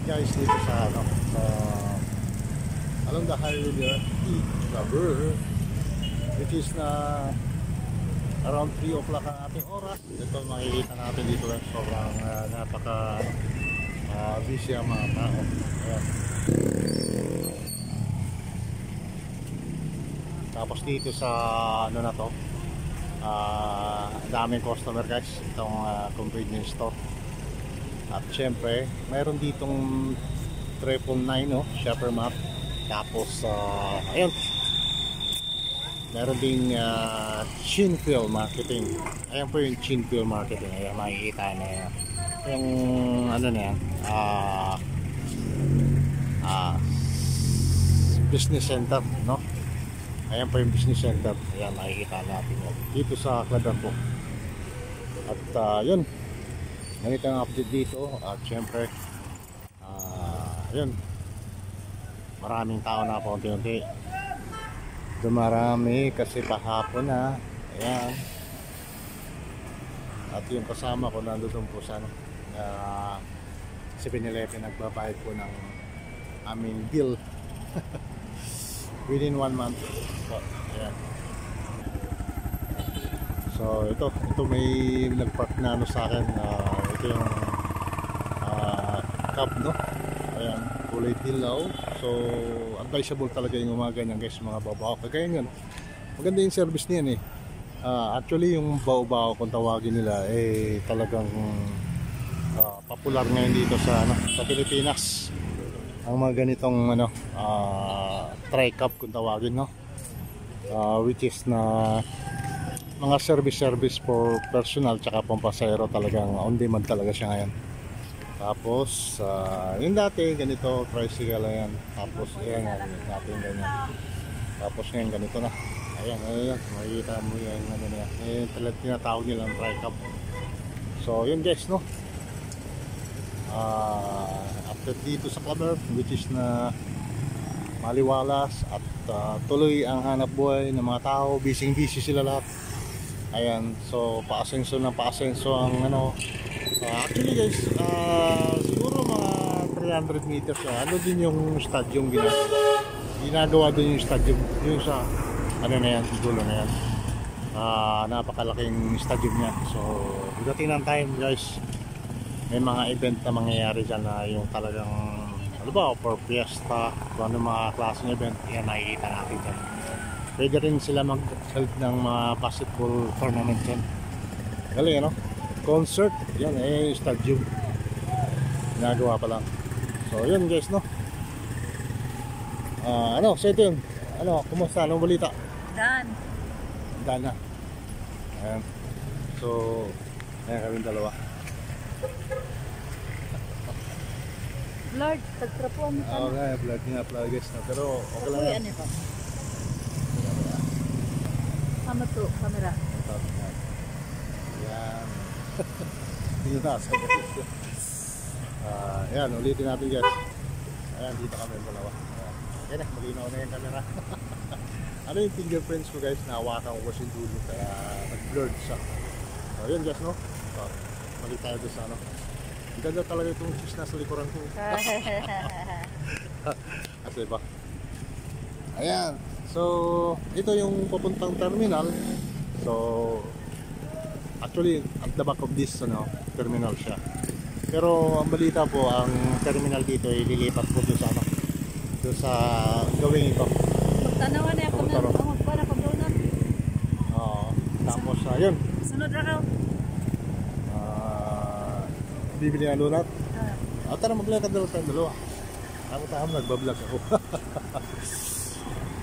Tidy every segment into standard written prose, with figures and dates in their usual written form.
guys dito sa ano, along the highway there, Eat which is na around 3 o'clock ang ating oras. Ito makikita natin dito lang sobrang napaka busy ang mga tao. Ayan. Tapos dito sa ano na to, daming customer guys itong convenience store. At syempre mayroon ditong 999 no, shopper map. Tapos ayun, meron ding Chinfield Marketing. Ayan po yung Chinfield Marketing. Ayan, makikita na yan yung ano na yan, business center no. Ayan po yung business center. Ayan, makikita natin yan dito sa Cladar po. At yun, ganito ang update dito. At syempre yun, maraming tao na po unti-unti dumarami kasi pahapon na. Ayan. At yung kasama ko nandun po sa 7-Eleven, nagbabayad po ng aming bill within 1 month so, ayan. So ito may nagpark na ano sa akin, ito yung cab no. Ayan, kulay dilaw. So advisable talaga yung mga ganyan guys, mga babaw. Kaya yun, maganda yung service niyan eh. Actually yung bao-bao kung tawagin nila eh talagang popular ngayon dito sa ano, sa Pilipinas. Ang mga ganitong ano, tri-cup kung tawagin no, which is na mga service for personal tsaka pampasahero. Talagang on demand talaga siya ngayon. Tapos yung dati ganito tricycle, ayan. Tapos ayan natin ganyan. Tapos ngayon ganito na. Ayan, makikita mo yan ano na yan. Eh talagang tinatawag nilang tri-cup. So yun guys no, after dito sa Cladar, which is na maliwalas at tuloy ang hanap buhay ng mga tao. Busy sila lahat. Ayan, so paasenso ang ano. Actually guys, siguro mga 300 meters na ano din yung stadium ginagawa din yung stadium, yung sa ano na yan, dulo na yan. Napakalaking stadium niya. So pagdating ng time guys, may mga event na mangyayari dyan na yung talagang ano ba, for fiesta, kung ano mga klaseng event, yan nakikita natin dyan. Pwede rin sila mag-help ng mga basketball tournament dyan. Galing ano, concert, yan eh, stadium ginagawa pa lang. So yun guys no, ano, so ito yun, ano, kumusta, anong balita? Dan na. Ayan, so ayan kaming dalawa. Blurred, tagtrapuan mo ka na. Okay, blurred nga pala guys na, pero okay lang yan. Ano ito? Kama to, camera. Yan. Dito na, sabi ko. Ayan, ulitin natin guys. Ayan, dito kami yung dalawa. Ayan na, malinaw na yung camera. Ano yung fingerprints ko guys, nahawakan ko kasi dulo, kaya nag-blurred siya. So yun guys no, so, balik tayo doon sa ano. Ganda talaga itong cheese na sa likuran ko. Kasi ba? Ayan. So, ito yung papuntang terminal. So, actually, at the back of this ano, terminal siya. Pero ang balita po, ang terminal dito ay lilipat po doon sa ano, doon sa gawing ito. Magtanawan na ako na, magpara pa donut. Oo. Tapos, ayun. Sunod na raw. Bibili ng donut. Tara maglakad daw tayo dalawa. Tama nagbablog ako.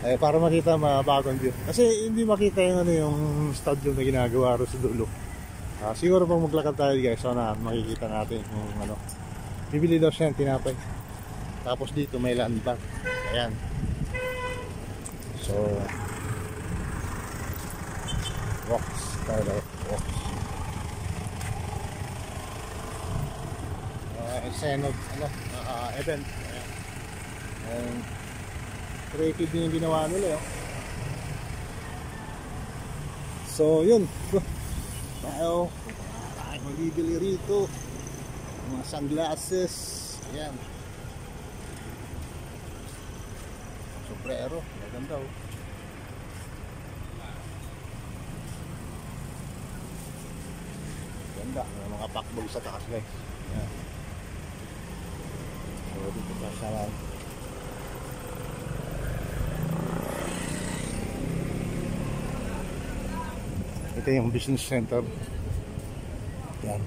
Eh, para makita mabagong view. Kasi hindi makita yung ano, yung stadium na ginagawa ro sa dulo. Siguro pag maglakad tayo guys, so na makikita natin yung ano. Bibili daw siya ng tinapay. Tapos dito may land bank. Ayan. So walks tayo, walks. Senod ano, event. Ayan. Creative din yung ginawa nila yun. So yun, tayo magbibili rito mga sunglasses. Ayan. sombrero. Maganda oh. Ganda. May mga pakbog sa taas guys. Yan. So dito pa siya lang. Ito yung business center. Yan.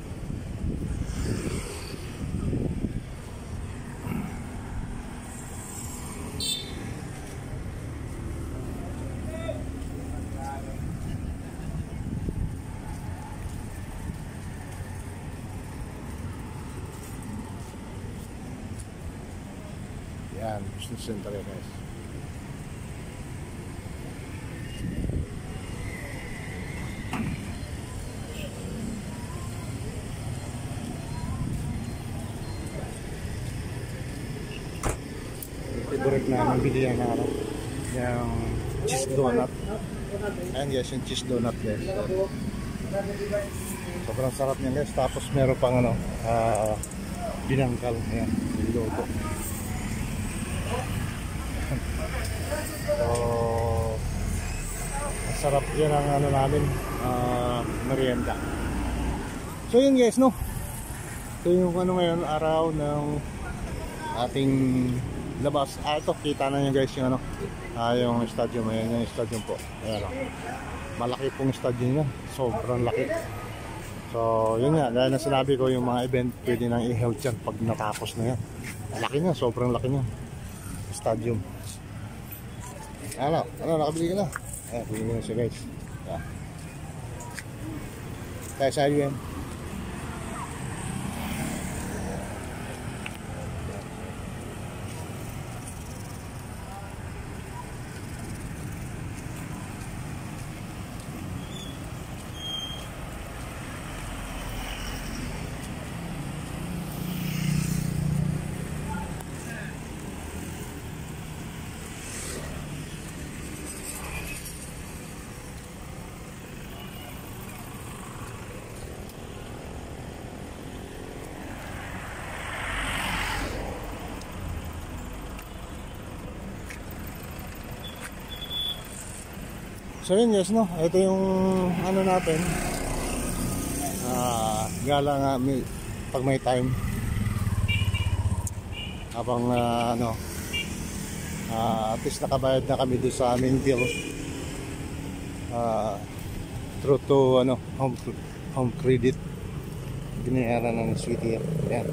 Yan, business center yan guys. Favorite namin bili yan na ano, yung cheese donut. Ayan guys, yung cheese donut guys. Sobrang sarap niyan guys. Tapos meron pang ano, binangkal. Ayan, niluto. So, masarap yan ang ano namin, merienda. So yun guys, no? Ito yung ano ngayon, araw ng ating labas. Ito, kita na nyo guys yung ano, yung stadium. Ayan yung stadium po. Ayan, malaki pong stadium yan. Sobrang laki. So yun nga, dahil na sinabi ko yung mga event pwede nang i-held dyan pag natapos na yan. Laki niya, sobrang laki niya stadium. Ano, nakabili ka na? Ayan, bili mo na siya guys. Ayan. Tayo sa UM. So yun guys, no? Ito yung ano natin, gala nga pag may time, habang ano, at least nakabayad na kami doon sa aming bill, through to ano, home credit, binayaran ng Sweetie. Ayan.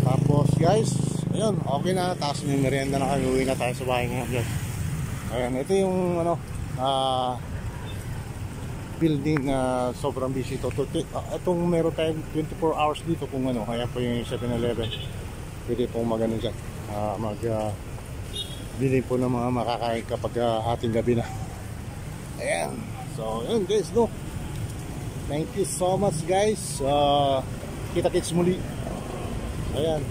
Tapos guys, ayun, okay na. Tapos may merienda na kami, uwi na tayo sa bahay ngayon guys. Ayan, ito yung ano, building na sobrang busy to. Itong meron tayong 24 hours dito kung ano, kaya po yung 7-Eleven. Pwede pong magano dyan, bili po ng mga makakain kapag hating gabi na. Ayan, so yun guys, no, thank you so much guys. Kita-kits muli. Ayan,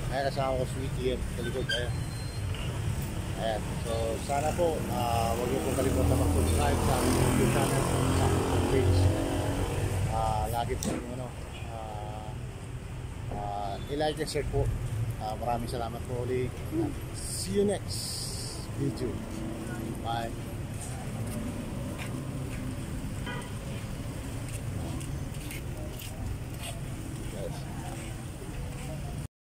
kaya kasama ko Sweetie at kalikod. Ayan. Ayan, so sana po huwag niyo pong kalimutan mag-subscribe sa aming YouTube channel, sa aming page. Lagi po yung ano, i-like and share po. Maraming salamat po ulit. See you next video. Bye.